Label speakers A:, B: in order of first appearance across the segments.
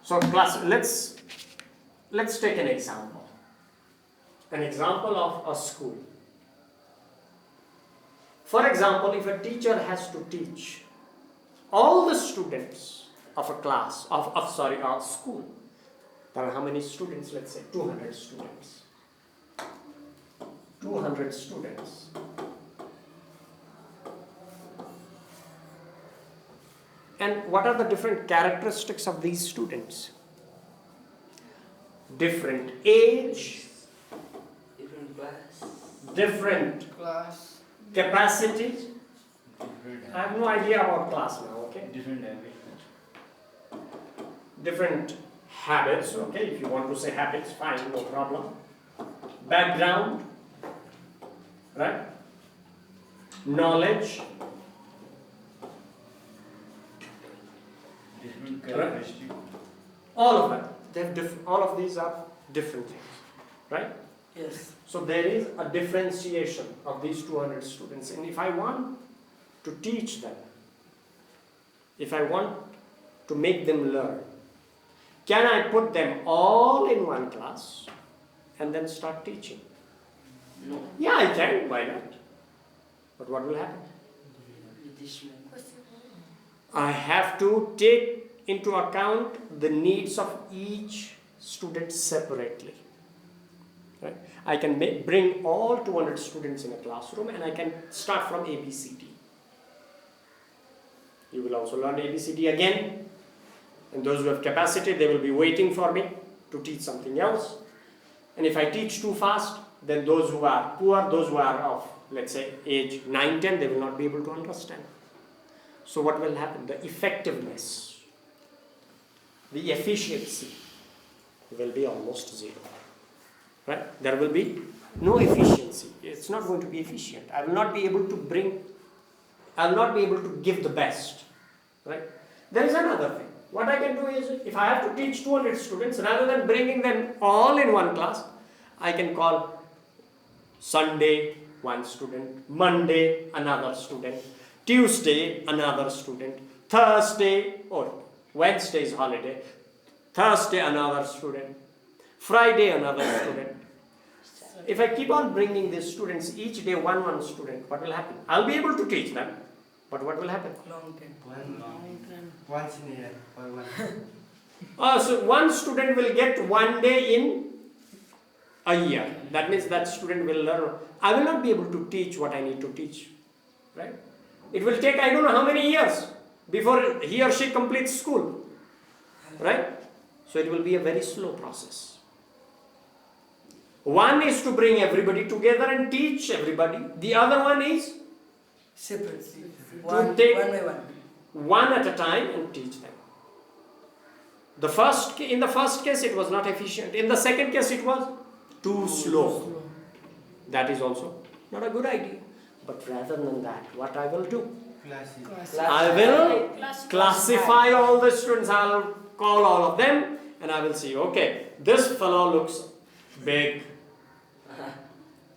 A: So class, let's take an example. An example of a school. For example, if a teacher has to teach all the students of a class, of school, there are how many students? Let's say 200 students. 200 students. And what are the different characteristics of these students? Different age,
B: Different class.
A: different
C: Class.
A: capacity. I have no idea about class now, okay? Different habits, okay? If you want to say habits, fine, no problem. Background, right? Knowledge, all of them. They have all of these are different things, right?
B: Yes.
A: So there is a differentiation of these 200 students, and if I want to teach them, if I want to make them learn, can I put them all in one class and then start teaching?
B: No.
A: Yeah, I can, why not? But what will happen?
B: Additional.
A: I have to take into account the needs of each student separately. Right? I can bring all 200 students in a classroom and I can start from ABCD. You will also learn ABCD again. And those who have capacity, they will be waiting for me to teach something else. And if I teach too fast, then those who are poor, those who are of, let's say, age 9, 10, they will not be able to understand. So what will happen? The effectiveness, the efficiency will be almost zero. Right? There will be no efficiency. It's not going to be efficient. I will not be able to give the best. Right? There is another thing. What I can do is, if I have to teach 200 students, rather than bringing them all in one class, I can call Sunday one student, Monday another student, Tuesday another student, Thursday or Wednesday is holiday, Thursday another student, Friday another student. If I keep on bringing these students each day one student, what will happen? I'll be able to teach them, but what will happen?
B: Long time.
C: Once in a year or one.
A: So one student will get one day in a year. That means that student will learn. I will not be able to teach what I need to teach. Right? It will take I don't know how many years before he or she completes school. Right? So it will be a very slow process. One is to bring everybody together and teach everybody. The other one is
B: Separately.
A: to take
B: One by one.
A: one at a time and teach them. In the first case it was not efficient. In the second case it was too slow. That is also not a good idea. But rather than that, what I will do? I will classify all the students. I will call all of them and I will see, okay, this fellow looks big.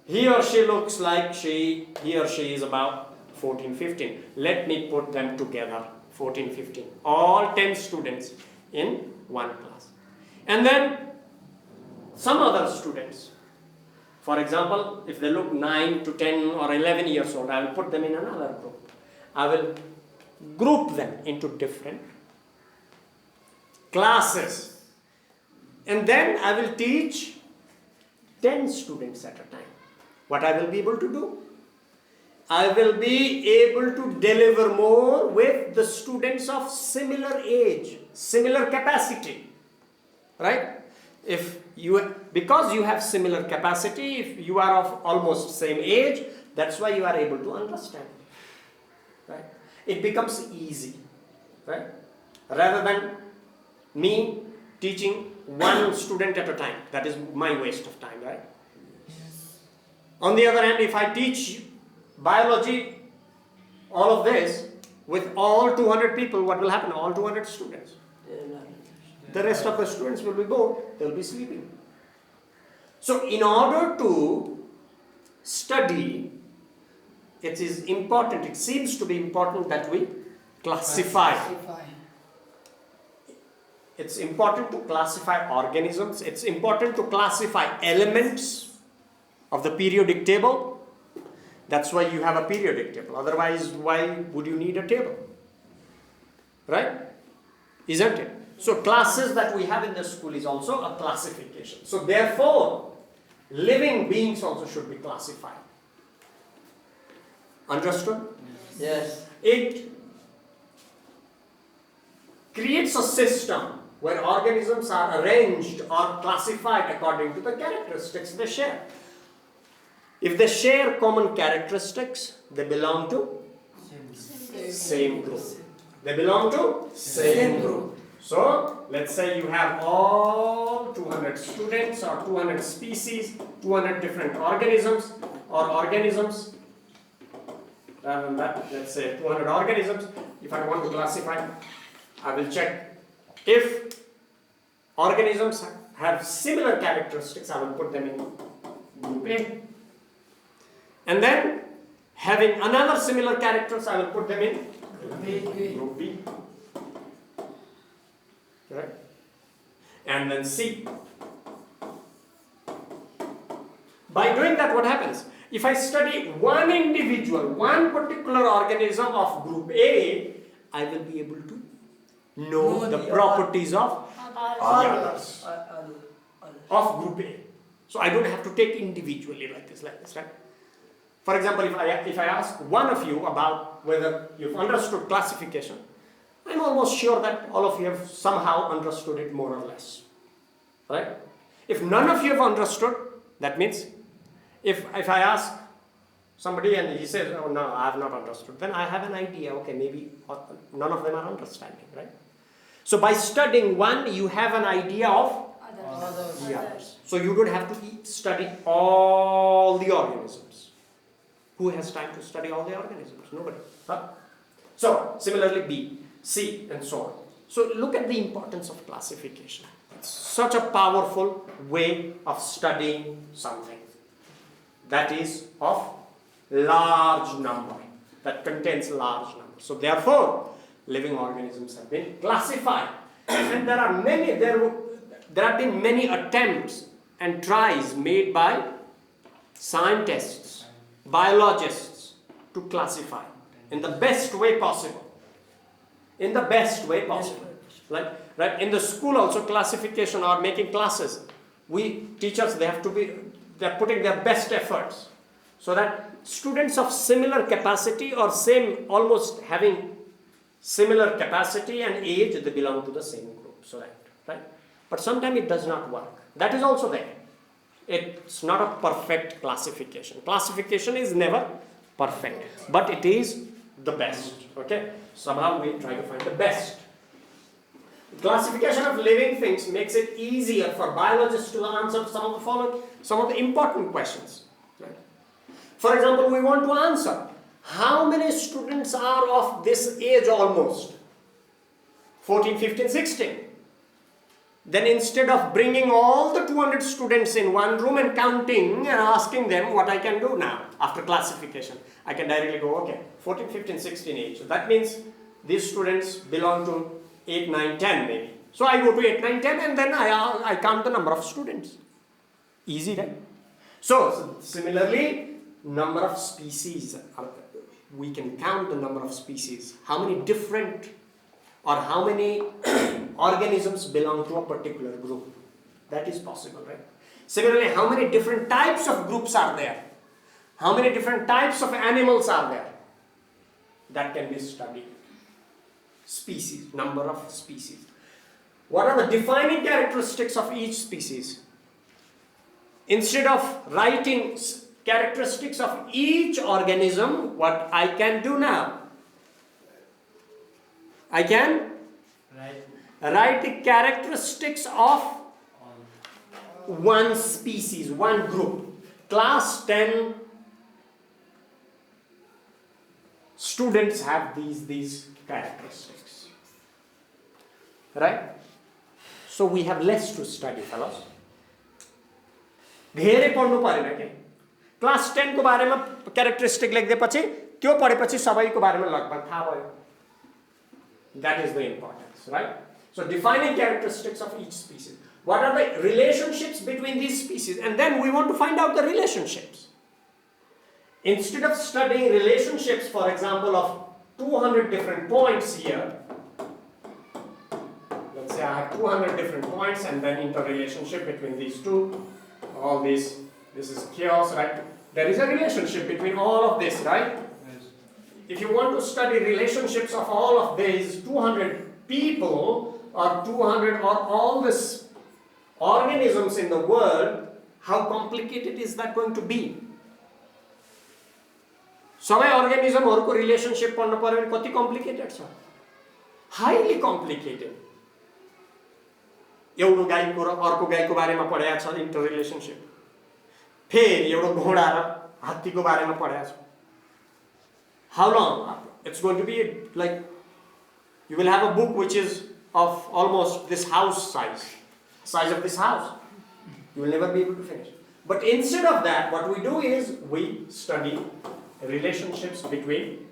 A: He or she looks like he or she is about 14, 15. Let me put them together, 14, 15. All 10 students in one class. And then some other students. For example, if they look 9 to 10 or 11 years old, I will put them in another group. I will group them into different classes. And then I will teach 10 students at a time. What I will be able to do? I will be able to deliver more with the students of similar age, similar capacity. Right? Because you have similar capacity, if you are of almost same age, that's why you are able to understand. Right? It becomes easy. Right? Rather than me teaching one student at a time. That is my waste of time, right? Yes. On the other hand, if I teach biology, all of this, with all 200 people, what will happen? All 200 students. The rest of the students will be bored. They will be sleeping. So in order to study, it is important, it seems to be important that we classify. it's important to classify organisms, it's important to classify elements of the periodic table. That's why you have a periodic table. Otherwise, why would you need a table? Right? Isn't it? So classes that we have in the school is also a classification. So therefore, living beings also should be classified. Understood?
B: Yes.
A: It creates a system where organisms are arranged or classified according to the characteristics they share. If they share common characteristics, they belong to same group. They belong to same group. So, let's say you have all 200 students or 200 species, 200 different organisms or organisms. Rather than that, let's say 200 organisms. If I want to classify, I will check if organisms have similar characteristics, I will put them in group A. And then, having another similar characters, I will put them in group B. Right? And then C. By doing that, what happens? If I study one individual, one particular organism of group A, I will be able to know the properties of others of group A. So I don't have to take individually like this, right? For example, if I ask one of you about whether you've understood classification, I'm almost sure that all of you have somehow understood it more or less. Right? If none of you have understood, that means if I ask somebody and he says, oh no, I have not understood, then I have an idea, okay, maybe none of them are understanding, right? So by studying one, you have an idea of the others. So you don't have to study all the organisms. Who has time to study all the organisms? Nobody. Huh? So similarly B, C and so on. So look at the importance of classification. It's such a powerful way of studying something that is of large number, that contains large number. So therefore, living organisms have been classified. And there have been many attempts and tries made by scientists, biologists to classify in the best way possible. In the best way possible. Right? In the school also, classification or making classes, teachers, they're putting their best efforts so that students of similar capacity or almost having similar capacity and age, they belong to the same group. So right? But sometimes it does not work. That is also there. It's not a perfect classification. Classification is never perfect, but it is the best. Okay? Somehow we try to find the best. Classification of living things makes it easier for biologists to answer some of the important questions. Right? For example, we want to answer how many students are of this age almost? 14, 15, 16. Then instead of bringing all the 200 students in one room and counting and asking them what I can do now after classification, I can directly go, okay, 14, 15, 16 age. So that means these students belong to 8, 9, 10 maybe. So I go to 8, 9, 10 and then I count the number of students. Easy, right? So similarly, number of species. We can count the number of species. How many different or how many organisms belong to a particular group. That is possible, right? Similarly, how many different types of groups are there? How many different types of animals are there? That can be studied. Species, number of species. What are the defining characteristics of each species? Instead of writing characteristics of each organism, what I can do now? I can write the characteristics of one species, one group. Class 10 students have these characteristics. Right? So we have less to study, fellows. धेरै पढ्नु परेन के class 10 को बारेमा characteristic लेख्दैपछि त्यो पढेपछि सबैको बारेमा लगभग थाहा भयो. That is the importance, right? So defining characteristics of each species. What are the relationships between these species? And then we want to find out the relationships. Instead of studying relationships, for example, of 200 different points here, let's say I have 200 different points and then interrelationship between these two, all this is chaos, right? There is a relationship between all of this, right?
C: Yes.
A: If you want to study relationships of all of these 200 people or 200 or all these organisms in the world, how complicated is that going to be? सबै organismहरुको relationship पढ्नु पर्यो भने कति complicated छ? Highly complicated. एउटा गाईको र अर्को गाईको बारेमा पढेको छ interrelationship. फेरि एउटा घोडा र हात्तीको बारेमा पढेको छ. How long? It's going to be like you will have a book which is of almost this house size of this house. You will never be able to finish. But instead of that, what we do is we study relationships between,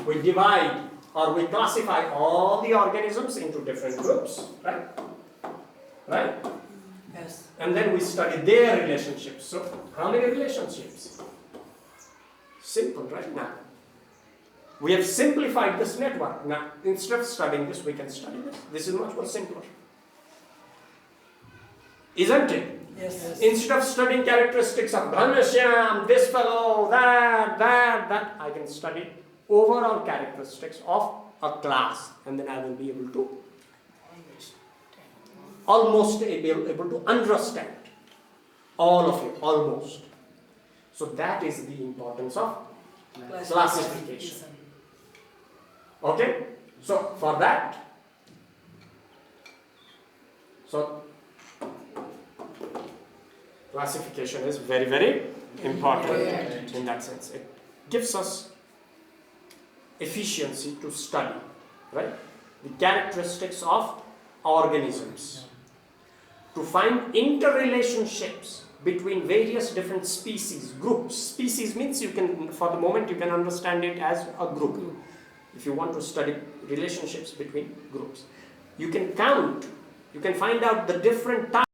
A: we divide or we classify all the organisms into different groups, right? Right?
B: Yes.
A: And then we study their relationships. So, how many relationships? Simple, right? Now, we have simplified this network. Now, instead of studying this, we can study this. This is much more simpler. Isn't it?
B: Yes.
A: Instead of studying characteristics of Ghanshyam, this fellow, that, I can study overall characteristics of a class, and then I will be able to almost able to understand all of it, almost. So that is the importance of classification. Okay? So for that, so classification is very, very important in that sense. It gives us efficiency to study, right? The characteristics of organisms. To find interrelationships between various different species, groups. Species means you can, for the moment, you can understand it as a group. If you want to study relationships between groups, you can count, you can find out the different types